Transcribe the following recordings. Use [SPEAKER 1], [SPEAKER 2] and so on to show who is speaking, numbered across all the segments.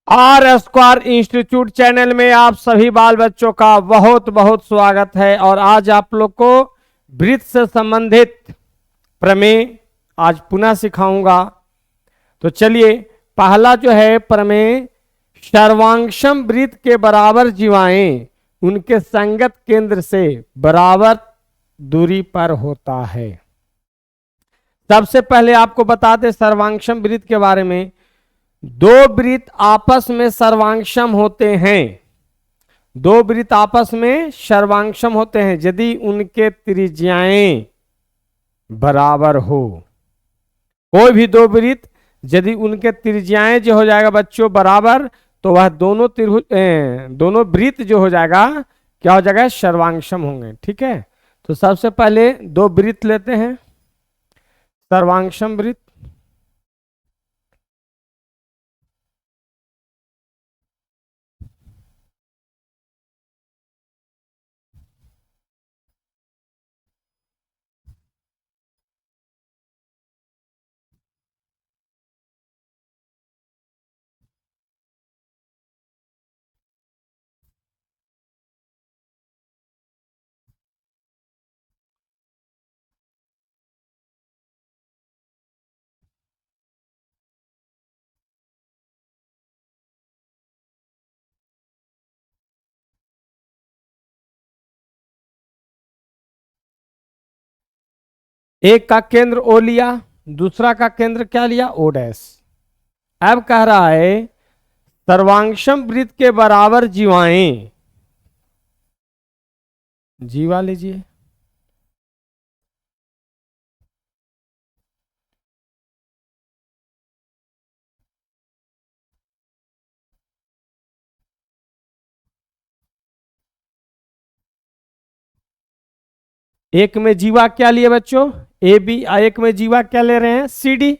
[SPEAKER 1] Are square institute channel में आप सभी बाल बच्चों का बहुत बहुत स्वागत है। और आज आप लोग को वृत्त से संबंधित प्रमेय आज पुनः सिखाऊंगा। तो चलिए, पहला जो है प्रमेय, सर्वांशम वृत्त के बराबर जीवाएं उनके संगत केंद्र से बराबर दूरी पर होता है। सबसे पहले आपको बता दें सर्वांशम वृत्त के बारे में। दो वृत्त आपस में सर्वांशम होते हैं। दो वृत्त आपस में सर्वांशम होते हैं यदि उनके त्रिज्याएं बराबर हो। कोई भी दो वृत्त यदि उनके त्रिज्याएं जो हो जाएगा बच्चों बराबर, तो वह दोनों दोनों वृत्त जो हो जाएगा क्या हो जाएगा, सर्वांशम होंगे। ठीक है, तो सबसे पहले दो वृत्त लेते हैं, सर्वांशम वृत्त। एक का केंद्र ओ लिया, दूसरा का केंद्र क्या लिया, ओ डैश। अब कह रहा है सर्वांशम वृत्त के बराबर जीवाएं, जीवा लीजिए। एक में जीवा क्या लिए बच्चों, ए बी, एक में जीवा क्या ले रहे हैं, सी डी।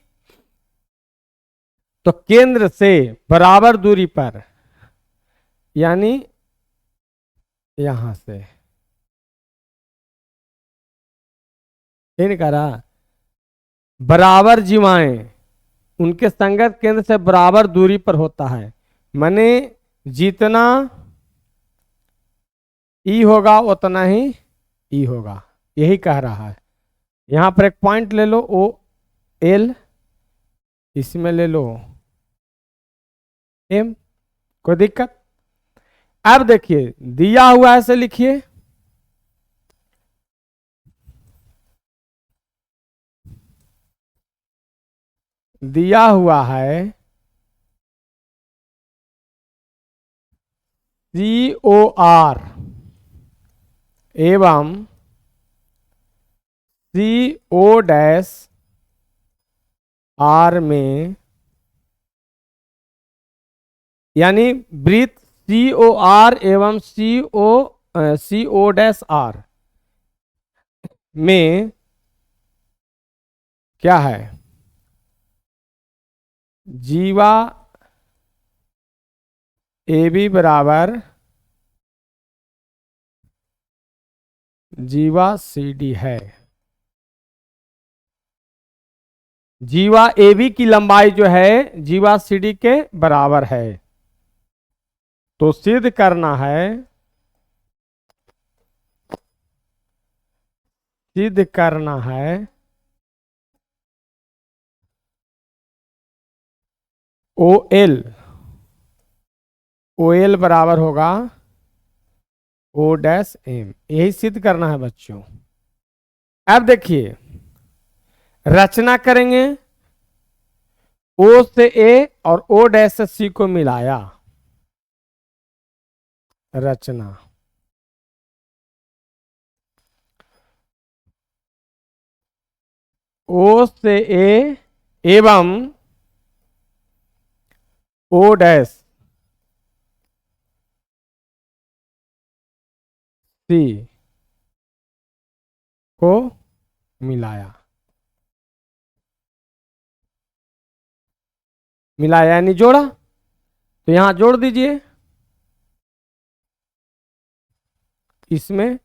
[SPEAKER 1] तो केंद्र से बराबर दूरी पर, यानी यहां से इन करा बराबर जीवाएं उनके संगत केंद्र से बराबर दूरी पर होता है। माने जितना ई होगा उतना ही ई होगा, यही कह रहा है। यहां पर एक पॉइंट ले लो ओ एल, इसमें ले लो एम, कोई दिक्कत। अब देखिए दिया हुआ है से लिखिए, दिया हुआ है सी ओ आर एवं सी ओ डैश आर में, यानी वृत्त सी ओ आर एवं सी ओ डैश आर में क्या है, जीवा ए बी बराबर जीवा सी डी है। जीवा ए बी की लंबाई जो है जीवा सी डी के बराबर है। तो सिद्ध करना है, सिद्ध करना है ओ एल, ओ एल बराबर होगा ओ डैश एम, यही सिद्ध करना है बच्चों। अब देखिए रचना करेंगे, ओ से ए और ओ डैश से सी को मिलाया, रचना। ओ से ए एवं ओ डैश सी को मिलाया, मिलाया यानी जोड़ा। तो यहां जोड़ दीजिए, इसमें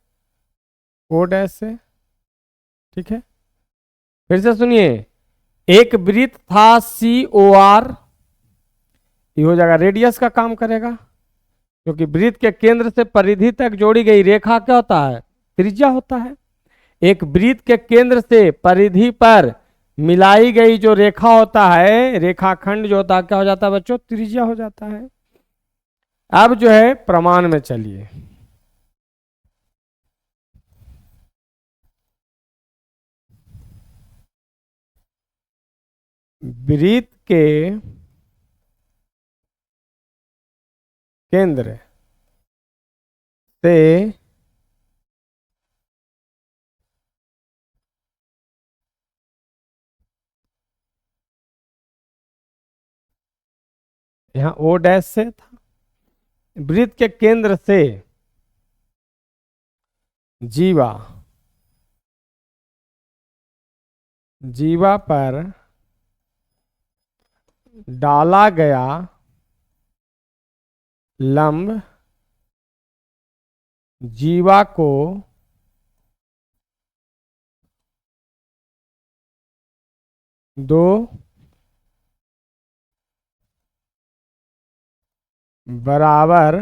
[SPEAKER 1] ओ डैश से। ठीक है, फिर से सुनिए, एक वृत्त था सी ओ आर, ये हो जाएगा रेडियस का काम करेगा, क्योंकि वृत्त के केंद्र से परिधि तक जोड़ी गई रेखा क्या होता है? त्रिज्या होता है। एक वृत्त के केंद्र से परिधि पर मिलाई गई जो रेखा होता है, रेखाखंड जो होता है, क्या हो जाता है बच्चों? त्रिज्या हो जाता है। अब जो है प्रमाण में चलिए। वृत्त के केंद्र से यहां ओ डैश से था, वृत्त के केंद्र से जीवा जीवा पर डाला गया लंब जीवा को दो बराबर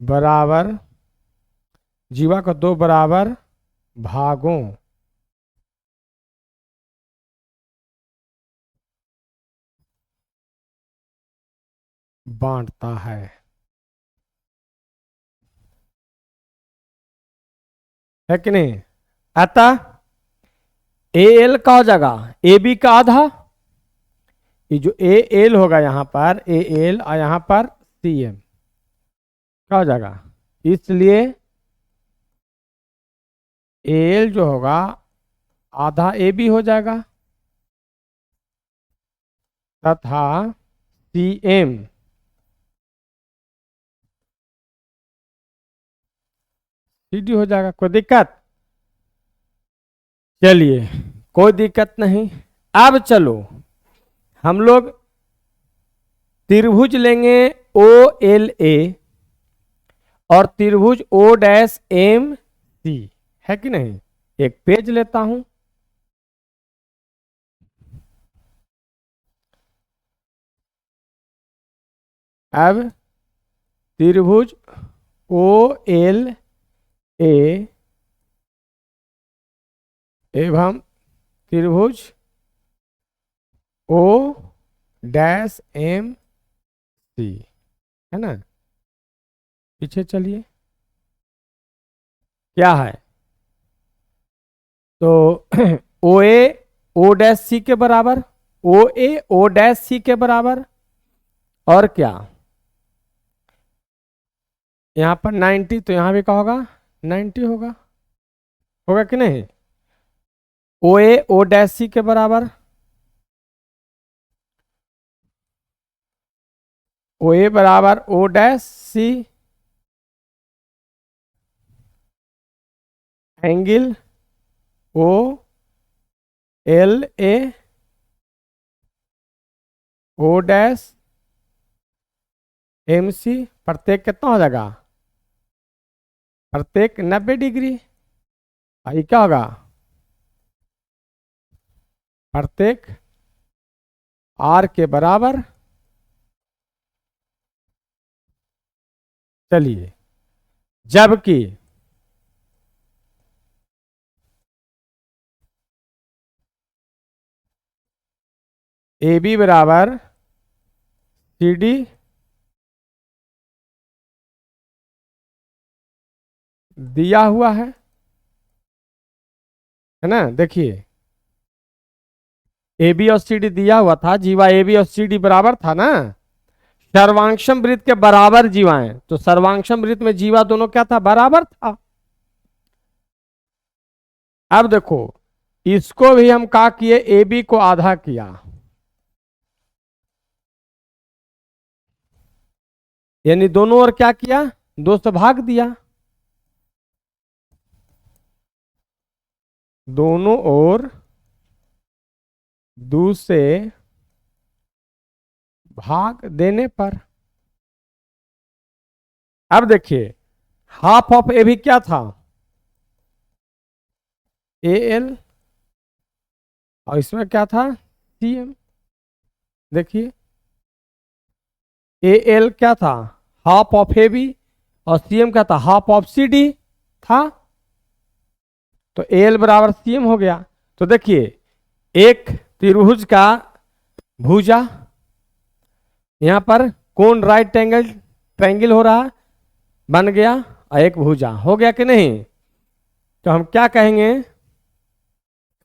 [SPEAKER 1] बराबर जीवा को दो बराबर भागों बांटता है कि नहीं? अतः ए एल का हो जाएगा ए बी का आधा, ये जो ए एल होगा यहां पर ए एल और यहां पर सी एम क्या हो जाएगा? इसलिए एल जो होगा आधा ए बी हो जाएगा तथा सी एम सी डी हो जाएगा। कोई दिक्कत? चलिए कोई दिक्कत नहीं। अब चलो हम लोग त्रिभुज लेंगे ओ एल ए और त्रिभुज ओ डैश एम सी, है कि नहीं? एक पेज लेता हूं। अब त्रिभुज ओ एल ए एवं त्रिभुज ओ डैश एम सी, है ना? पीछे चलिए क्या है तो ओ ए ओ डैश सी के बराबर, ओ ए ओ डैश सी के बराबर, और क्या यहां पर 90 तो यहां भी क्या होगा? 90 होगा, होगा कि नहीं? ओ ए ओ डैश सी के बराबर, ओ ए बराबर O dash C, angle O L A O dash M C, प्रत्येक कितना हो जाएगा? प्रत्येक 90 डिग्री। ये क्या होगा? प्रत्येक आर के बराबर। चलिए जबकि ए बी बराबर सी डी दिया हुआ है ना? देखिए ए बी और सी डी दिया हुआ था, जीवा ए बी और सी डी बराबर था ना? सर्वांशम वृत्त के बराबर जीवाएं, तो सर्वांशम वृत्त में जीवा दोनों क्या था? बराबर था। अब देखो इसको भी हम क्या किए? ए बी को आधा किया, यानी दोनों ओर क्या किया? 2 से भाग दिया। दोनों ओर 2 से भाग देने पर अब देखिए हाफ ऑफ ए भी क्या था? ए एल, और इसमें क्या था, सी एम। देखिए ए एल क्या था, हाफ ऑफ ए बी, और सी एम क्या था, हाफ ऑफ सी डी था। तो ए एल बराबर सी एम हो गया। तो देखिए एक त्रिभुज का भुजा, यहां पर कोण राइट एंगल ट्रायंगल हो रहा, बन गया, और एक भुजा हो गया कि नहीं। तो हम क्या कहेंगे,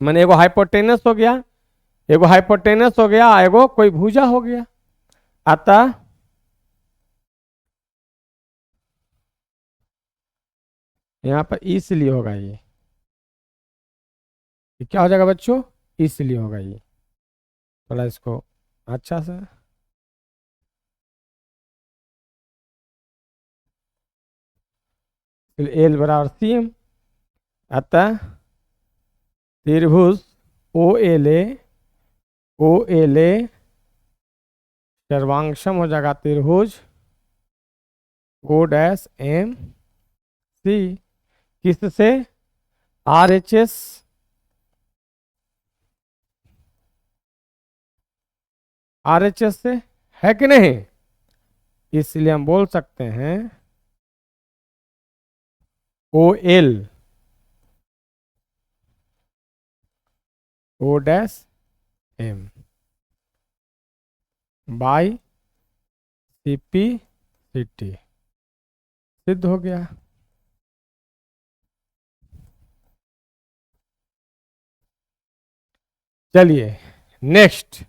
[SPEAKER 1] मैंने एगो हाइपोटेनस हो गया, एगो हाइपोटेनस हो गया, एगो कोई भुजा हो गया। अतः यहां पर इसलिए होगा ये क्या हो जाएगा बच्चों, इसलिए होगा ये। थोड़ा इसको अच्छा से, एल बराबर सी एम। अतः त्रिभुज ओ एल ए, ओ एल ए सर्वांशम हो जाएगा त्रिभुज ओ डैश एम सी, किससे, R H S, R H S से, है कि नहीं। इसलिए हम बोल सकते हैं O L, O dash M by C P C T, सिद्ध हो गया। चलिए नेक्स्ट,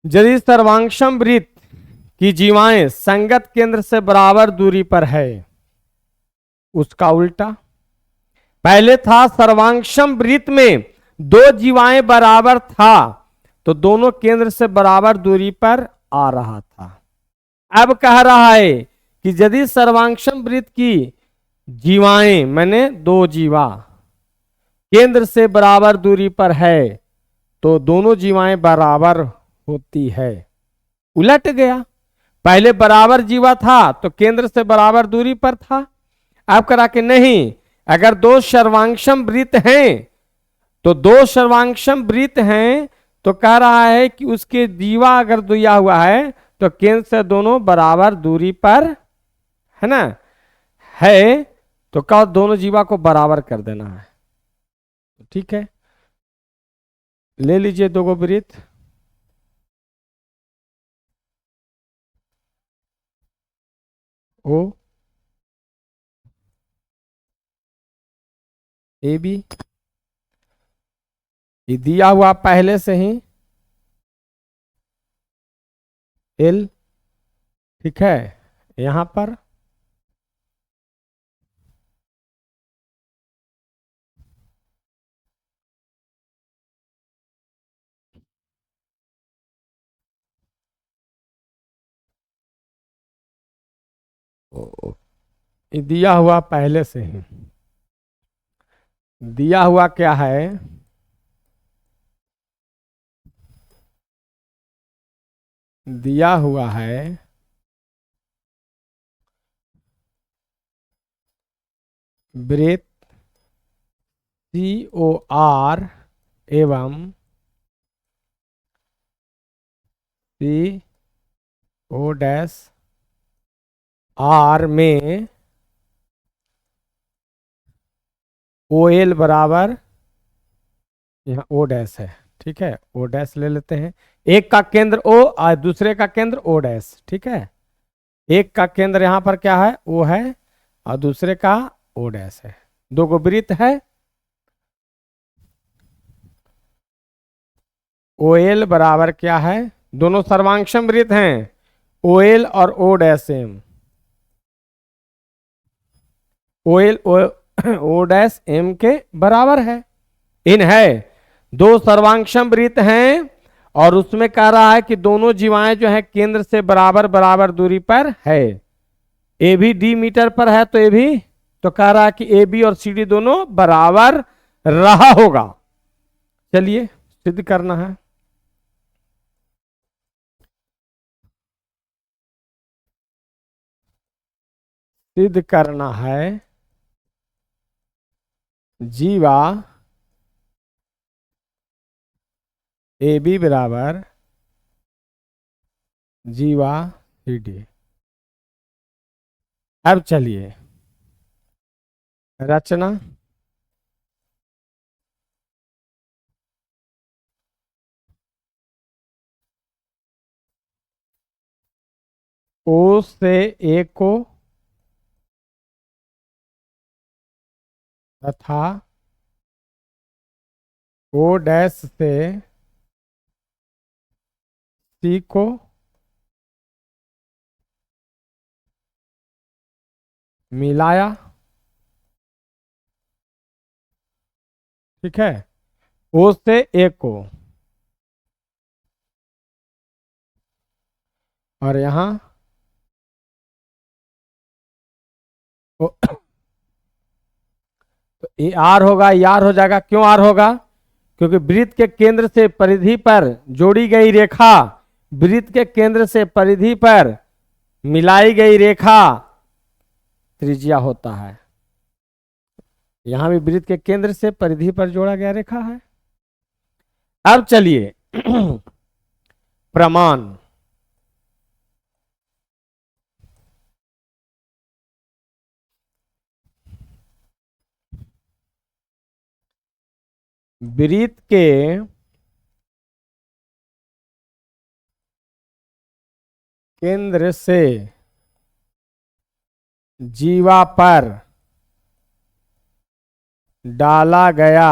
[SPEAKER 1] यदि सर्वांशम वृत्त की जीवाएं संगत केंद्र से बराबर दूरी पर है, उसका उल्टा। पहले था सर्वांशम वृत्त में दो जीवाएं बराबर था, तो दोनों केंद्र से बराबर दूरी पर आ रहा था। अब कह रहा है कि यदि सर्वांशम वृत्त की जीवाएं, मैंने दो जीवा केंद्र से बराबर दूरी पर है, तो दोनों जीवाएं बराबर होती है। उलट गया, पहले बराबर जीवा था तो केंद्र से बराबर दूरी पर था। अब करा के नहीं, अगर दो सर्वांशम वृत्त हैं, तो दो सर्वांशम वृत्त हैं, तो कह रहा है कि उसके जीवा अगर दिया हुआ है तो केंद्र से दोनों बराबर दूरी पर है ना, है, तो क्या दोनों जीवा को बराबर कर देना है। ठीक है, ले लीजिए दो गो वृत्त, ओ ए बी, ये दिया हुआ पहले से ही एल, ठीक है। यहां पर ये दिया हुआ पहले से ही, दिया हुआ क्या है, दिया हुआ है वृत्त सी ओ आर एवं सी ओ डैश आर में ओ एल बराबर, यहाँ ओ डैश है, ठीक है, ओ डैश ले लेते हैं। एक का केंद्र ओ और दूसरे का केंद्र ओ डैश, ठीक है। एक का केंद्र यहाँ पर क्या है, ओ है, और दूसरे का ओ डैश है। दो गो वृत्त है, ओ एल बराबर क्या है, दोनों सर्वांशम वृत्त हैं, ओ एल और O dash M, O L O dash M के बराबर है। इन है दो सर्वांशम वृत्त हैं, और उसमें कह रहा है कि दोनों जीवाएं जो है केंद्र से बराबर बराबर दूरी पर है। ए भी डी मीटर पर है, तो ए भी, तो कह रहा है कि ए बी और सी डी दोनों बराबर रहा होगा। चलिए सिद्ध करना है। सिद्ध करना है जीवा ए बी बराबर जीवा सी डी। अब चलिए रचना। ओ से ए को तथा ओ डैश से सी को मिलाया। ठीक है, ओ से ए को, और यहां ओ, तो ए आर होगा, ये आर हो जाएगा। क्यों आर होगा? क्योंकि वृत्त के केंद्र से परिधि पर जोड़ी गई रेखा, वृत्त के केंद्र से परिधि पर मिलाई गई रेखा त्रिज्या होता है। यहां भी वृत्त के केंद्र से परिधि पर जोड़ा गया रेखा है। अब चलिए प्रमाण। वृत्त के केंद्र से जीवा पर डाला गया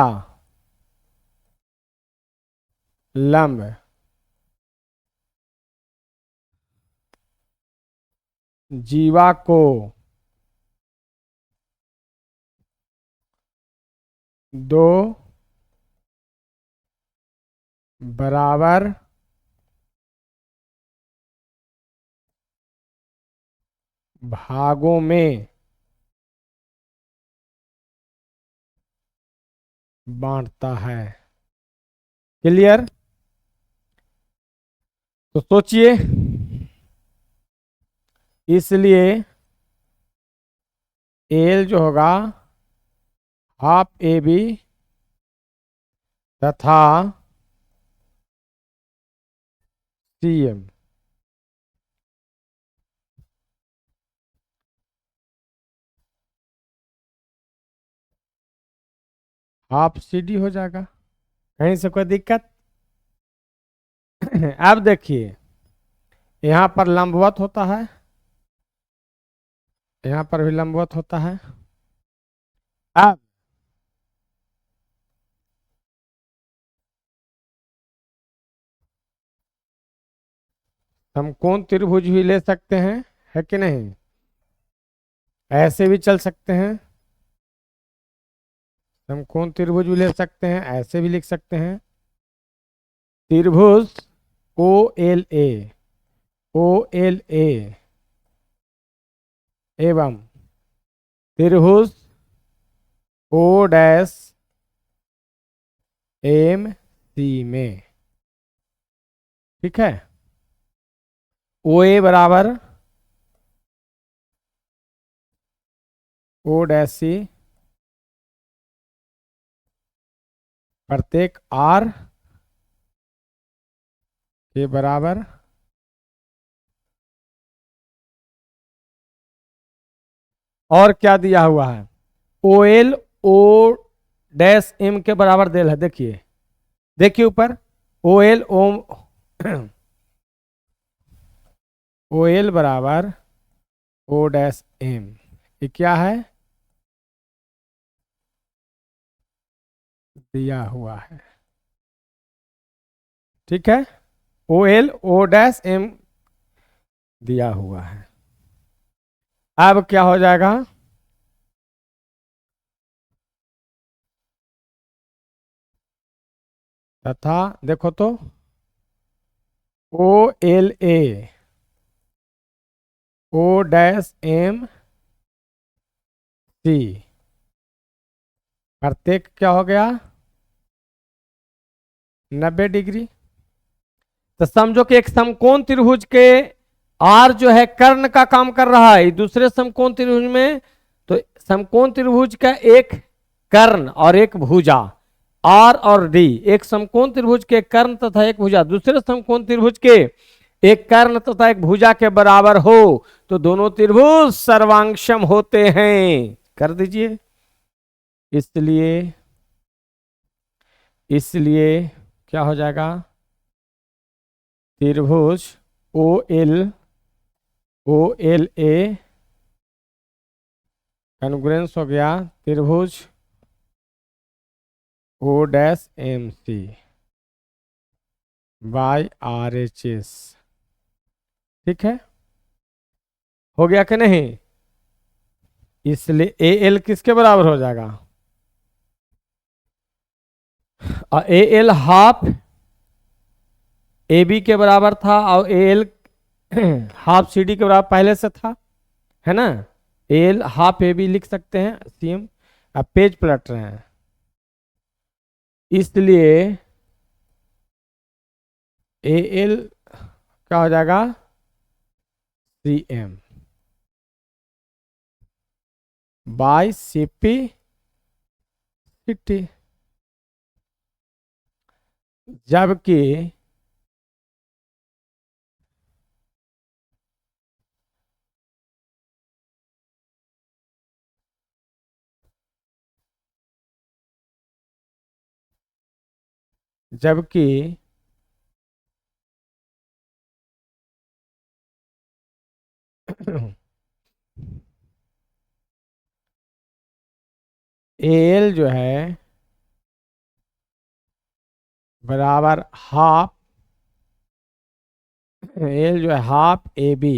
[SPEAKER 1] लंब जीवा को दो बराबर भागों में बांटता है। क्लियर? तो सोचिए, इसलिए एल जो होगा हाफ ए बी तथा C M half C D हो जाएगा। कहीं से कोई दिक्कत? अब देखिए, यहां पर लंबवत होता है, यहां पर भी लंबवत होता है। अब समकोण त्रिभुज भी ले सकते हैं, है कि नहीं? ऐसे भी चल सकते हैं, समकोण त्रिभुज भी ले सकते हैं, ऐसे भी लिख सकते हैं। त्रिभुज ओ एल ए एवं त्रिभुज ओ डैश एम सी में, ठीक है, ओ ए बराबर ओ डैश सी, प्रत्येक आर के बराबर और क्या दिया हुआ है? O L O dash M के बराबर देल है। देखिए, देखिए ऊपर ओ एल ओ एल बराबर ओ डैश एम, ये क्या है? दिया हुआ है। ठीक है, O L O dash M दिया हुआ है। अब क्या हो जाएगा? तथा देखो तो O L A O dash M C, प्रत्येक क्या हो गया? 90 डिग्री। तो समझो कि एक समकोण त्रिभुज के आर जो है कर्ण का काम कर रहा है दूसरे समकोण त्रिभुज में, तो समकोण त्रिभुज का एक कर्ण और एक भुजा, आर और डी, एक समकोण त्रिभुज के कर्ण तथा एक भुजा दूसरे समकोण त्रिभुज के एक कर्ण तथा एक भुजा के बराबर हो तो दोनों त्रिभुज सर्वांगसम होते हैं। कर दीजिए। इसलिए इसलिए क्या हो जाएगा, त्रिभुज ओ एल ए कॉन्ग्रुएंस हो गया त्रिभुज O dash M C by R H S. ठीक है, हो गया कि नहीं। इसलिए ए एल किसके बराबर हो जाएगा, और A L half A B के बराबर था और A L half C D के बराबर पहले से था, है ना। A L half A B लिख सकते हैं सीएम। अब पेज पलट रहे हैं, इसलिए ए एल क्या हो जाएगा, C M by C P C T, जबकि जबकि एल जो है बराबर हाफ, एल जो है हाफ ए बी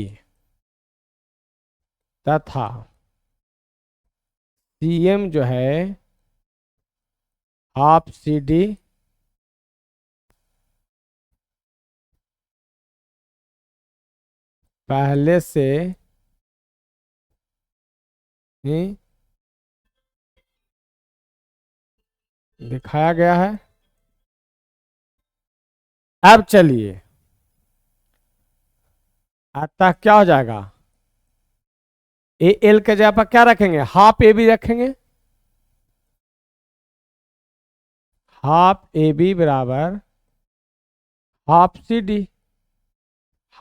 [SPEAKER 1] तथा सी एम जो है हाफ सी डी पहले से ही दिखाया गया है। अब चलिए, अतः क्या हो जाएगा, ए एल के जगह पर क्या रखेंगे, हाफ ए बी रखेंगे। हाफ ए बी बराबर half C D,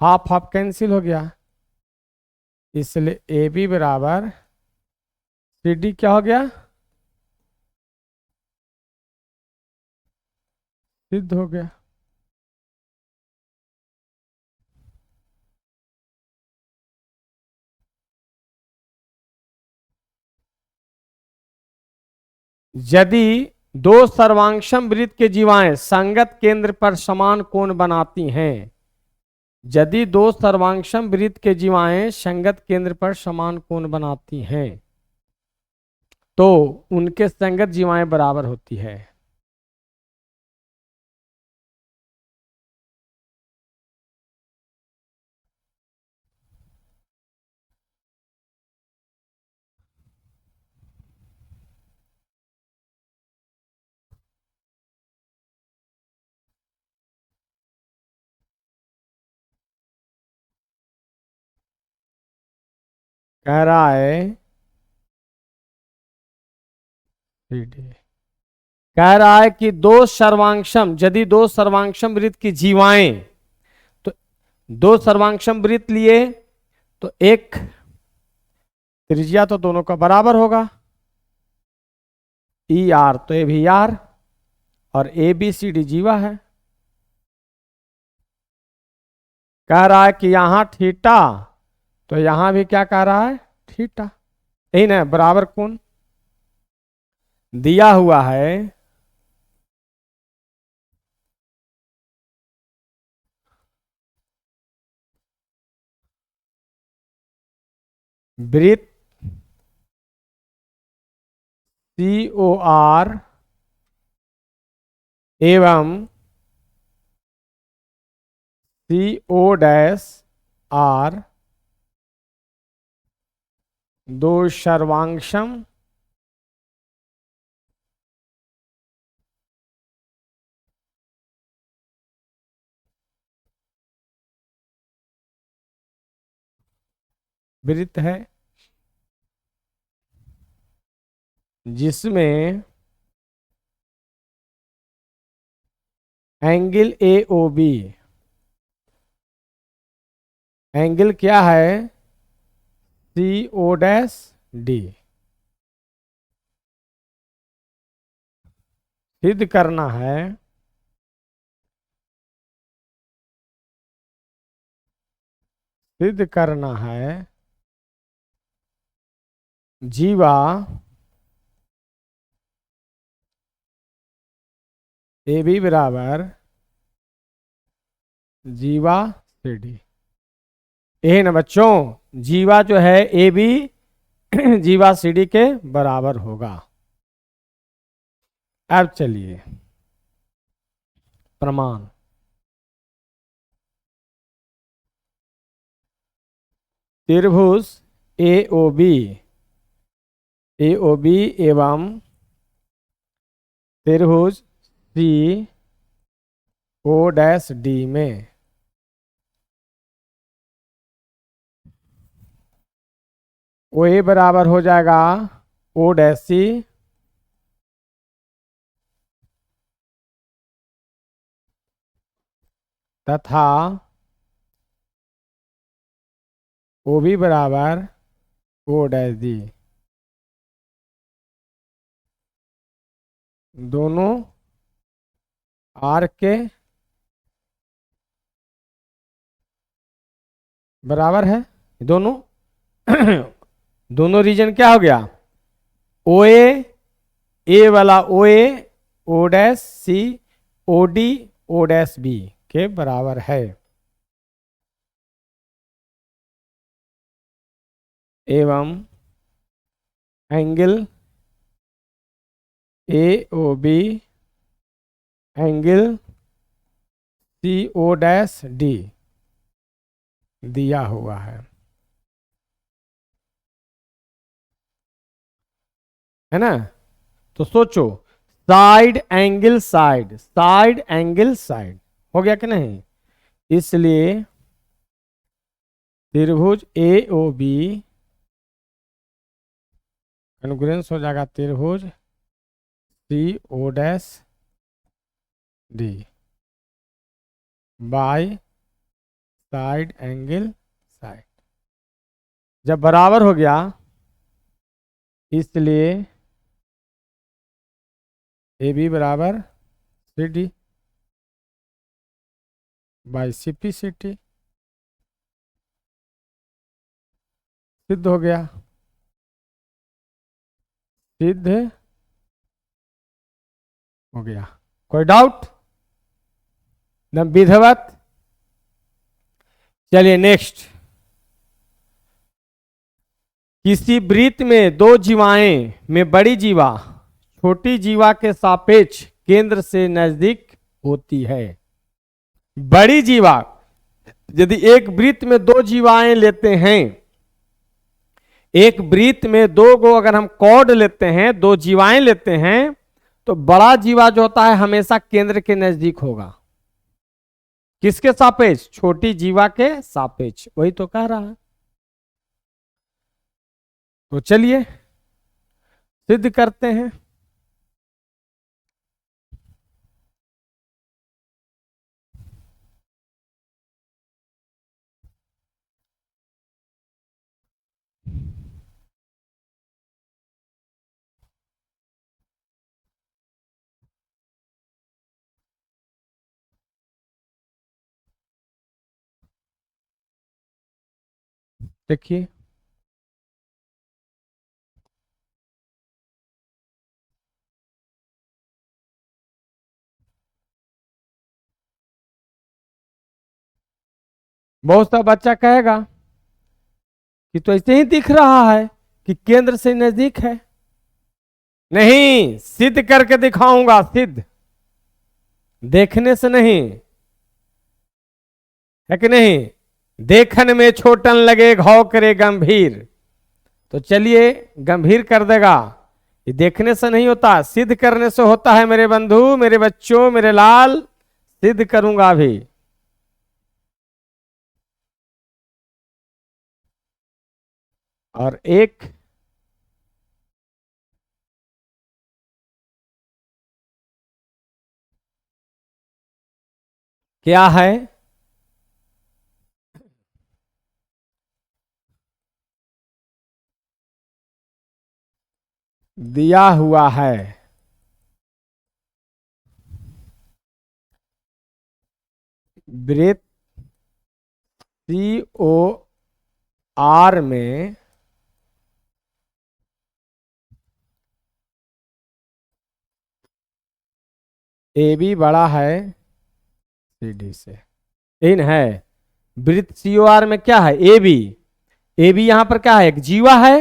[SPEAKER 1] half half cancel हो गया, इसलिए ए बी बराबर सी डी क्या हो गया, सिद्ध हो गया। यदि दो सर्वांगसम वृत्त के जीवाएं संगत केंद्र पर समान कोण बनाती हैं, यदि दो सर्वांगसम वृत्त के जीवाएं संगत केंद्र पर समान कोण बनाती हैं तो उनके संगत जीवाएं बराबर होती है। कह रहा है कह रहा है कि दो सर्वांगसम, यदि दो सर्वांगसम वृत्त की जीवाएं, तो दो सर्वांगसम वृत्त लिए तो एक त्रिज्या तो दोनों का बराबर होगा, ई आर तो ए भी आर, और ए बी सी डी जीवा है। कह रहा है कि यहां थीटा, तो यहां भी क्या कह रहा है, थीटा, यही ना बराबर कोण दिया हुआ है। वृत्त सी ओ आर एवं सी ओ डैश आर दो सर्वांगसम वृत्त है। जिसमें angle A O B, angle क्या है, सी ओ डैश डी, सिद्ध करना है सिद्ध करना है जीवा ए बी बराबर जीवा सी डी। ये ना बच्चों, जीवा जो है ए बी जीवा सी डी के बराबर होगा। अब चलिए प्रमाण। त्रिभुज ए ओ बी एवं त्रिभुज सी ओ डैश डी में ओ ए बराबर हो जाएगा ओ डैश सी तथा ओ बी बराबर ओ डैश डी, दोनों आर के बराबर है। दोनों दोनों रीजन क्या हो गया, ओ ए वाला O A O dash C O D O dash B के बराबर है। एवं angle A O B angle C O dash D दिया हुआ है ना। तो सोचो, side angle side, side angle side हो गया कि नहीं। इसलिए त्रिभुज ए ओ बी कॉन्ग्रुएंस हो जाएगा त्रिभुज C O dash D by side angle side. जब बराबर हो गया, इसलिए ए बी बराबर C D by C P C T, सिद्ध हो गया, सिद्ध हो गया। कोई डाउट न विधिवत। चलिए नेक्स्ट। किसी वृत्त में दो जीवाएं में बड़ी जीवा छोटी जीवा के सापेक्ष केंद्र से नजदीक होती है। बड़ी जीवा, यदि एक वृत्त में दो जीवाएं लेते हैं, एक वृत्त में दो गो अगर हम कॉर्ड लेते हैं, दो जीवाएं लेते हैं, तो बड़ा जीवा जो होता है हमेशा केंद्र के नजदीक होगा। किसके सापेक्ष, छोटी जीवा के सापेक्ष, वही तो कह रहा है। तो चलिए सिद्ध करते हैं। देखिए बहुत सा बच्चा कहेगा कि तो ऐसे ही दिख रहा है कि केंद्र से नजदीक है। नहीं, सिद्ध करके दिखाऊंगा, सिद्ध, देखने से नहीं, है कि नहीं। देखन में छोटन लगे घाव करे गंभीर, तो चलिए गंभीर कर देगा। ये देखने से नहीं होता, सिद्ध करने से होता है मेरे बंधु, मेरे बच्चों, मेरे लाल। सिद्ध करूंगा अभी। और एक क्या है? दिया हुआ है। वृत्त COR में AB बड़ा है CD से। इन है वृत्त COR में क्या है? AB। AB यहां पर क्या है? एक जीवा है।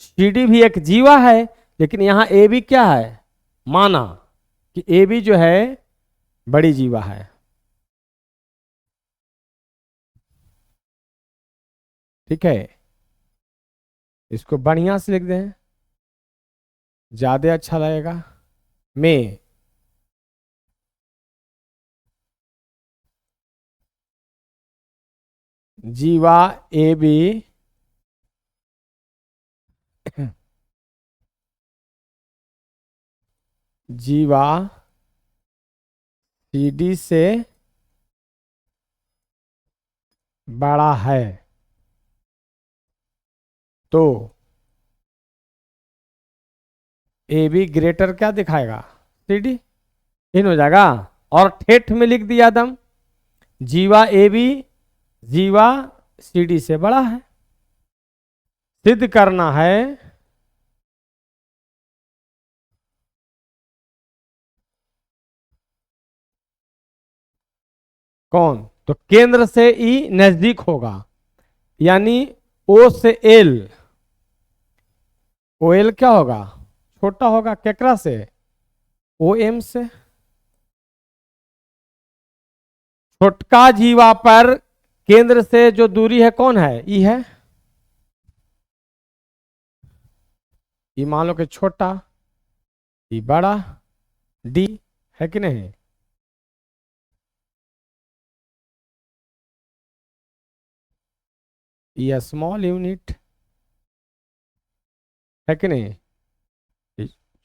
[SPEAKER 1] CD भी एक जीवा है, लेकिन यहां AB क्या है? माना कि AB जो है बड़ी जीवा है। ठीक है, इसको बढ़िया से लिख दें, ज्यादा अच्छा लगेगा। में जीवा AB जीवा CD से बड़ा है, तो AB ग्रेटर क्या दिखाएगा? CD। इन हो जाएगा। और ठेठ में लिख दिया दम, जीवा AB जीवा CD से बड़ा है। सिद्ध करना है कौन? तो केंद्र से E नजदीक होगा, यानी O से L। OL क्या होगा? छोटा होगा। केकरा से? OM से। छोटका जीवा पर केंद्र से जो दूरी है कौन है? E है। E मान लो कि छोटा, E बड़ा, D है कि नहीं? E स्मॉल यूनिट है कि नहीं?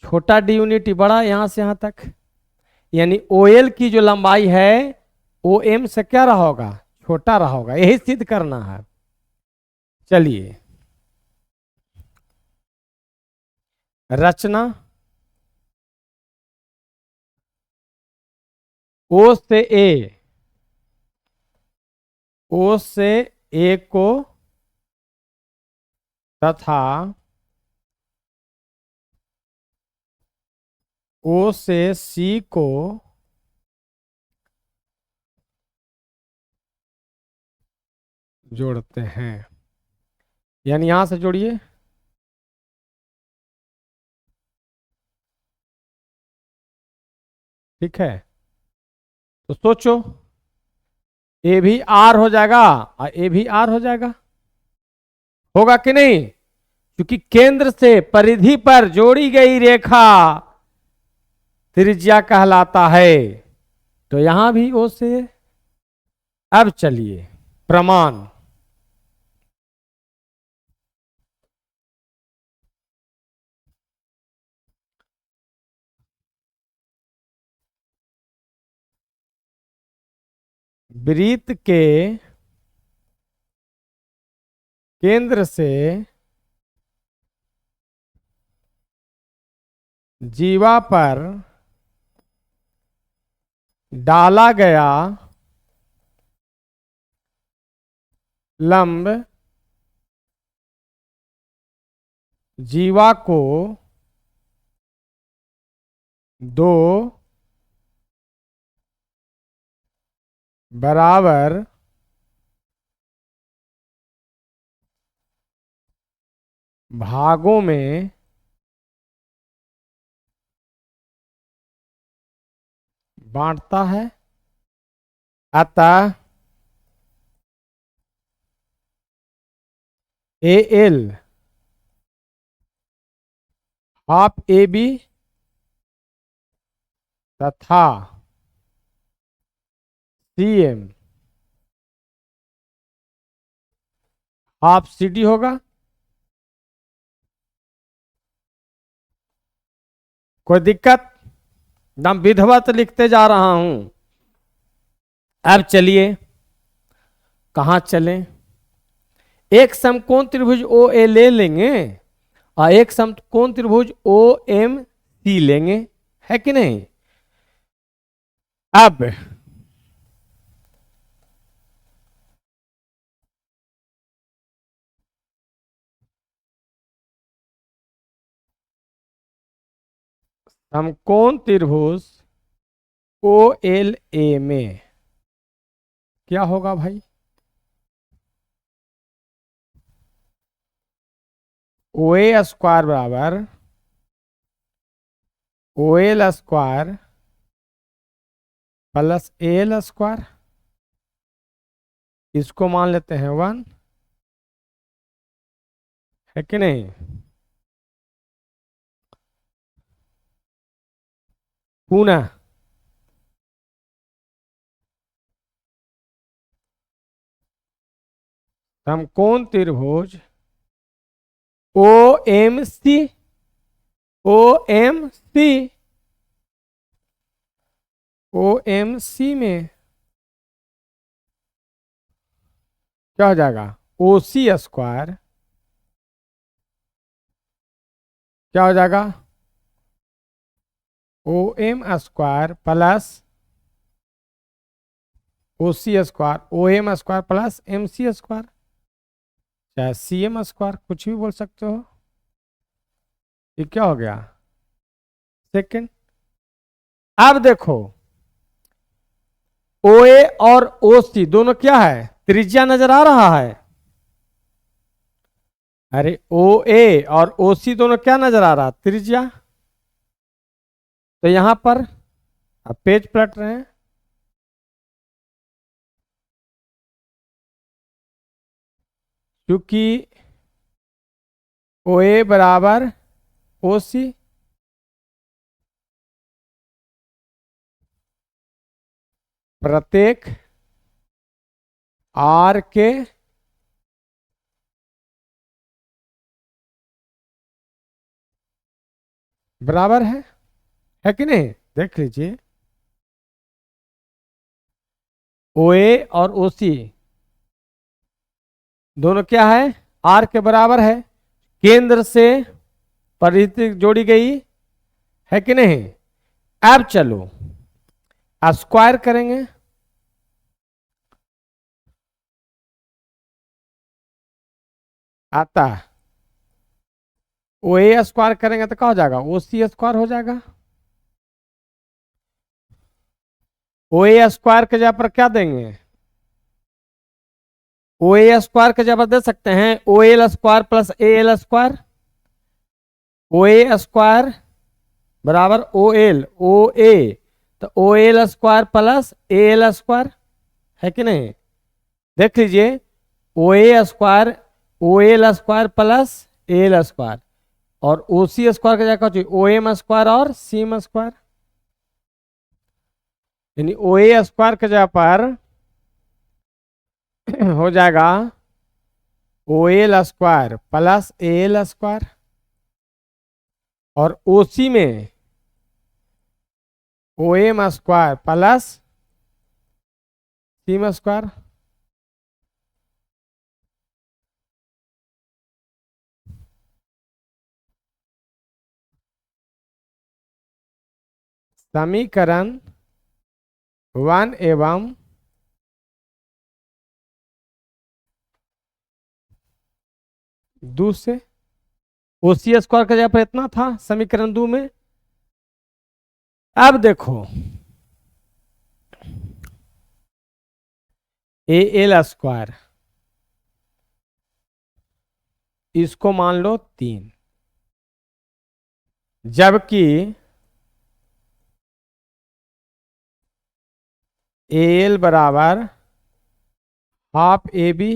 [SPEAKER 1] छोटा D यूनिट, बड़ा यहां से यहां तक, यानी OL की जो लंबाई है OM से क्या रहा होगा? छोटा रहा होगा। यही सिद्ध करना है। चलिए, रचना O से A को तथा O से C को जोड़ते हैं, यानी यहां से जोड़िए। ठीक है, तो सोचो, A भी R हो जाएगा और A भी R हो जाएगा। होगा कि नहीं? क्योंकि केंद्र से परिधि पर जोड़ी गई रेखा त्रिज्या कहलाता है। तो यहां भी O से। अब चलिए, प्रमाण। वृत्त के केंद्र से जीवा पर डाला गया लंब जीवा को दो बराबर भागों में बांटता है। अतः AL हाफ AB तथा CM हाफ CD होगा। कोई दिक्कत? एकदम विधिवत लिखते जा रहा हूं। अब चलिए कहाँ चलें। एक समकोण त्रिभुज ओ ए ले लेंगे और एक समकोण त्रिभुज ओ एम सी लेंगे, है कि नहीं। अब समकोण त्रिभुज ओ एल ए में क्या होगा भाई, ओ ए स्क्वायर बराबर O L square plus A L square, इसको मान लेते हैं 1, है कि नहीं। पुनः समकोण त्रिभुज O M C, O M C, O M C में क्या हो जाएगा, ओ सी स्क्वायर क्या हो जाएगा, O M square plus O C square, O M square plus M C square, चाहे सी एम स्क्वायर कुछ भी बोल सकते हो। ये क्या हो गया सेकंड। अब देखो ओ ए और ओ सी दोनों क्या है, त्रिज्या नजर आ रहा है। अरे ओ ए और ओ सी दोनों क्या नजर आ रहा, त्रिज्या। तो यहां पर अब पेज पलट रहे हैं, क्योंकि ओ ए बराबर ओ सी, प्रत्येक आर के बराबर है कि नहीं। देख लीजिए ओ ए और ओ सी दोनों क्या है, आर के बराबर है, केंद्र से परिधि जोड़ी गई, है कि नहीं। अब चलो स्क्वायर करेंगे, आता है ओ ए स्क्वायर करेंगे तो क्या हो जाएगा, ओ सी स्क्वायर हो जाएगा। ओ ए स्क्वायर के जगह पर क्या देंगे, ओ ए स्क्वायर के जगह पर दे सकते हैं O L square plus A L square, O A square बराबर ओ एल ओ ए, तो O L square plus A L square, है कि नहीं। देख लीजिए O A square O L square plus A L square, और O C square का जगह ओ एम स्क्वायर और सी एम स्क्वायर, यानी ओ ए स्क्वायर के जगह पर हो जाएगा O L square plus A L square, और ओ सी में O M square plus C M square. समीकरण 1 एवं 2 से ओ सी स्क्वायर का जगह पर इतना था समीकरण 2 में। अब देखो ए एल स्क्वायर, इसको मान लो 3, जबकि ए एल बराबर half A B,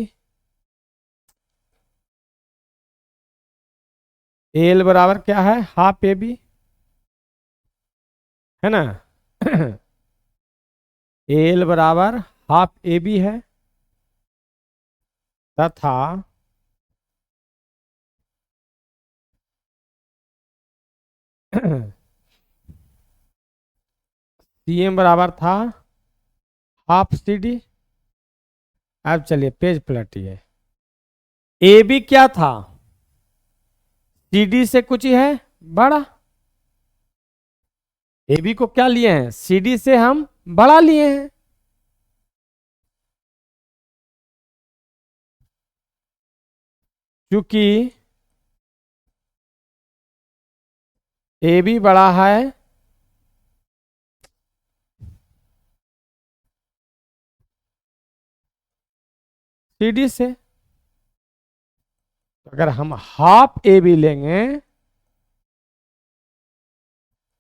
[SPEAKER 1] A L बराबर क्या है, हाफ ए बी, है ना। ए एल बराबर हाफ ए बी है, तथा सी एम बराबर था हाफ सी डी। अब चलिए पेज पलटिए। ए बी क्या था, सी डी से कुछ ही है बड़ा। ए बी को क्या लिए हैं, सी डी से हम बड़ा लिए हैं। क्योंकि ए बी बड़ा है सी डी से, तो अगर हम हाफ ए बी लेंगे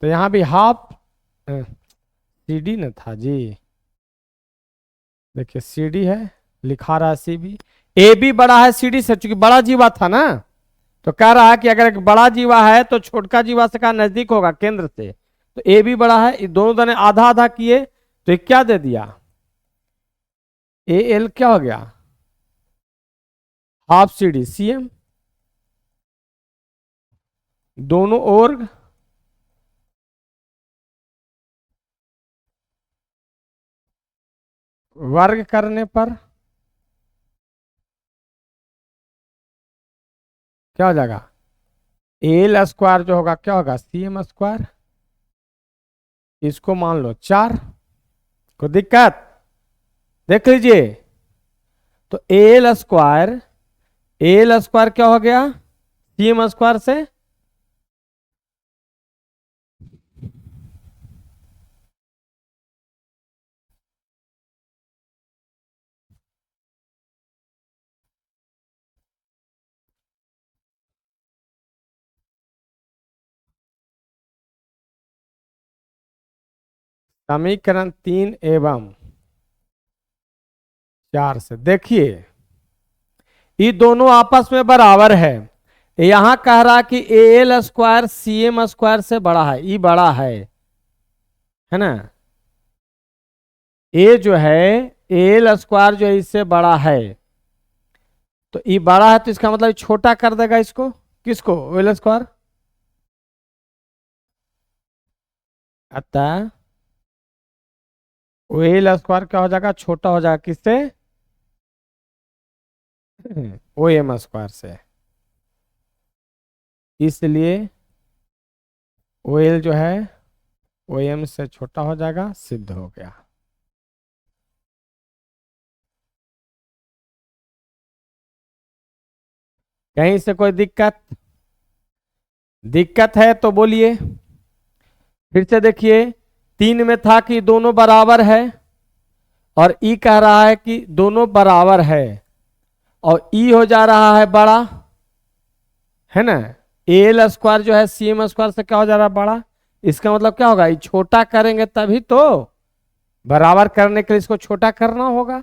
[SPEAKER 1] तो यहां भी हाफ सी डी न था जी। देखिए सी डी है, लिखा रहा है सी बी। ए बी बड़ा है सी डी से, चूंकि बड़ा जीवा था ना, तो कह रहा है कि अगर एक बड़ा जीवा है तो छोटका जीवा से का नजदीक होगा केंद्र से। तो ए बी बड़ा है, ये दोनों दोनों आधा आधा किए तो ये क्या दे दिया, ए एल क्या हो गया, half C D C M. दोनों ओर वर्ग करने पर क्या हो जाएगा, एल स्क्वायर जो होगा क्या होगा, सी एम स्क्वायर। इसको मान लो 4, कोई दिक्कत, देख लीजिए। तो एल स्क्वायर क्या हो गया, सी एम स्क्वायर से समीकरण 3 एवं 4 से देखिए ये दोनों आपस में बराबर है। यहां कह रहा कि A L square C M square से बड़ा है, ये बड़ा है ना। ए जो है ए एल स्क्वायर जो है इससे बड़ा है, तो ये बड़ा है तो इसका मतलब छोटा कर देगा इसको, किसको, ओ एल स्क्वायर। अतः ओ एल स्क्वायर क्या हो जाएगा, छोटा हो जाएगा किससे, ओ एम स्क्वायर से। इसलिए ओ एल जो है ओ एम से छोटा हो जाएगा, सिद्ध हो गया। कहीं से कोई दिक्कत, दिक्कत है तो बोलिए। फिर से देखिए, 3 में था कि दोनों बराबर है, और ई कह रहा है कि दोनों बराबर है, और ई हो जा रहा है बड़ा, है ना। एल स्क्वायर जो है सी एम स्क्वायर से क्या हो जा रहा है, बड़ा। इसका मतलब क्या होगा, ये छोटा करेंगे तभी तो, बराबर करने के लिए इसको छोटा करना होगा,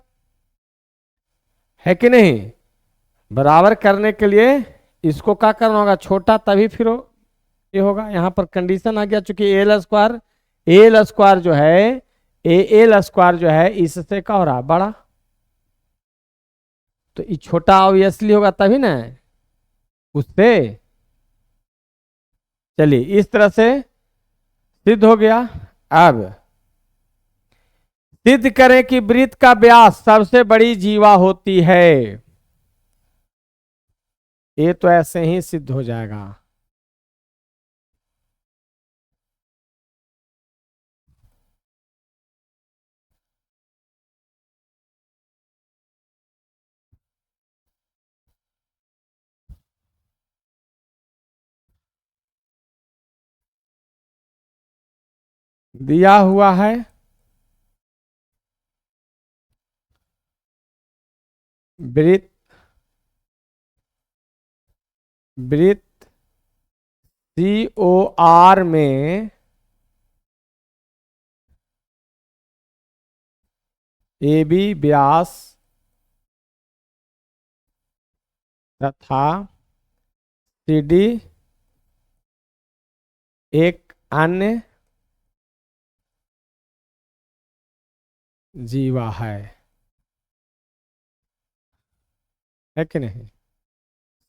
[SPEAKER 1] है कि नहीं। बराबर करने के लिए इसको क्या करना होगा, छोटा, तभी फिर ये होगा। यहां पर कंडीशन आ गया, चूंकि एल स्क्वायर जो है ए एल स्क्वायर जो है इससे क्या हो रहा, बड़ा, तो ये छोटा ऑब्वियसली होगा तभी ना उससे। चलिए इस तरह से सिद्ध हो गया। अब सिद्ध करें कि वृत्त का व्यास सबसे बड़ी जीवा होती है। ये तो ऐसे ही सिद्ध हो जाएगा। दिया हुआ है वृत्त वृत्त सी ओ आर में ए बी व्यास तथा सी डी एक अन्य जीवा है कि नहीं,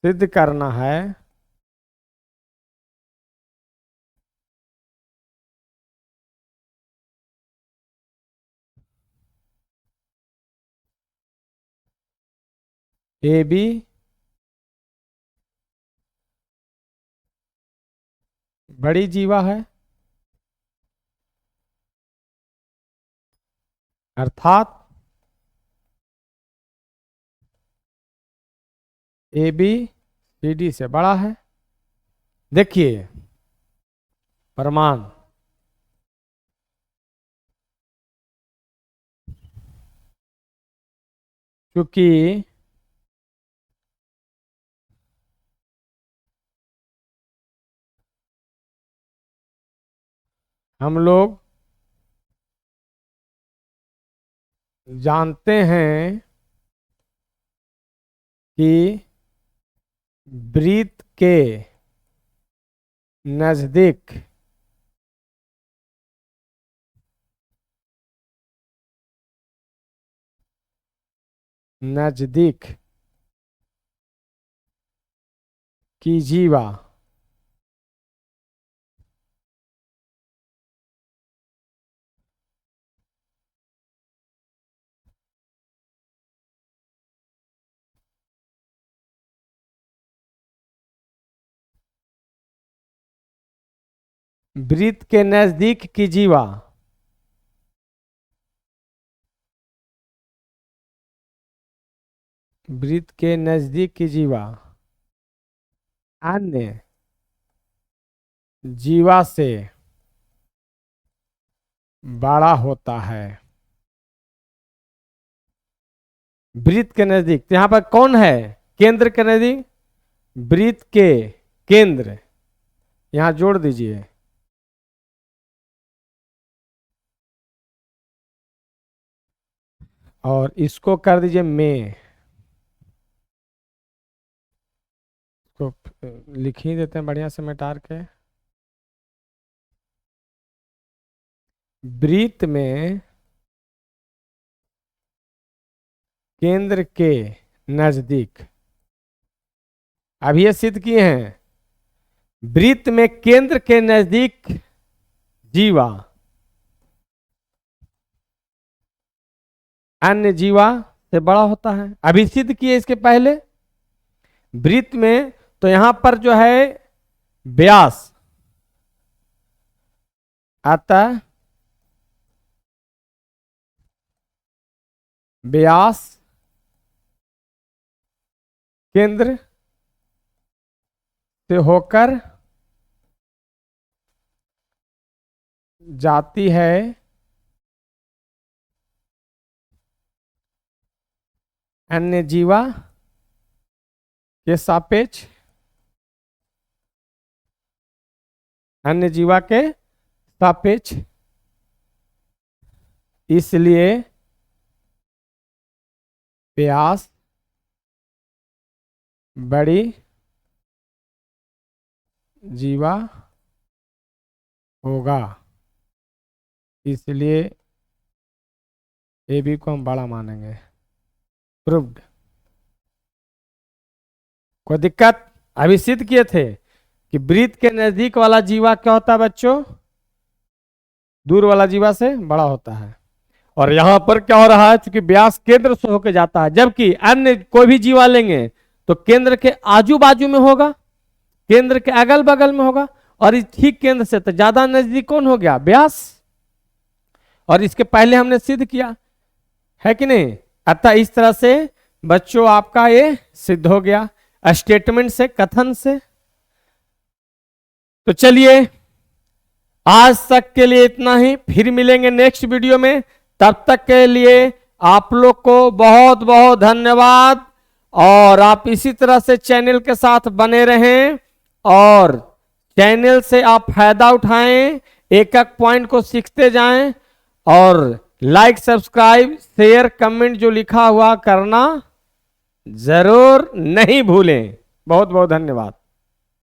[SPEAKER 1] सिद्ध करना है। ए बी बड़ी जीवा है, अर्थात ए बी सी डी से बड़ा है। देखिए प्रमाण, क्योंकि हम लोग जानते हैं कि वृत्त के नजदीक की जीवा वृत्त के नजदीक की जीवा वृत्त के नजदीक की जीवा अन्य जीवा से बड़ा होता है। वृत्त के नजदीक, तो यहां पर कौन है केंद्र के नजदीक? वृत्त के केंद्र, यहां जोड़ दीजिए। और इसको कर दीजिए में, तो लिख ही देते हैं बढ़िया से मिटार के। वृत्त में केंद्र के नजदीक, अभी ये सिद्ध किए हैं। वृत्त में केंद्र के नजदीक जीवा अन्य जीवा से बड़ा होता है, अभी सिद्ध किए इसके पहले। वृत्त में तो यहां पर जो है व्यास, अतः व्यास केंद्र से होकर जाती है अन्य जीवा के सापेक्ष, अन्य जीवा के सापेक्ष। इसलिए व्यास बड़ी जीवा होगा, इसलिए ए बी को हम बड़ा मानेंगे। प्रूव्ड। कोई दिक्कत? अभी सिद्ध किए थे कि वृत्त के नजदीक वाला जीवा क्या होता है बच्चों? दूर वाला जीवा से बड़ा होता है। और यहां पर क्या हो रहा है, क्योंकि व्यास केंद्र से होकर जाता है, जबकि अन्य कोई भी जीवा लेंगे तो केंद्र के आजू बाजू में होगा, केंद्र के अगल बगल में होगा, और इस ठीक केंद्र से तो ज्यादा नजदीक कौन हो गया? व्यास। और इसके पहले हमने सिद्ध किया है कि नहीं? अतः इस तरह से बच्चों आपका ये सिद्ध हो गया स्टेटमेंट से, कथन से। तो चलिए आज तक के लिए इतना ही, फिर मिलेंगे नेक्स्ट वीडियो में। तब तक के लिए आप लोग को बहुत बहुत धन्यवाद, और आप इसी तरह से चैनल के साथ बने रहें और चैनल से आप फायदा उठाएं, एक एक पॉइंट को सीखते जाएं, और लाइक सब्सक्राइब शेयर कमेंट जो लिखा हुआ करना जरूर नहीं भूलें। बहुत बहुत धन्यवाद।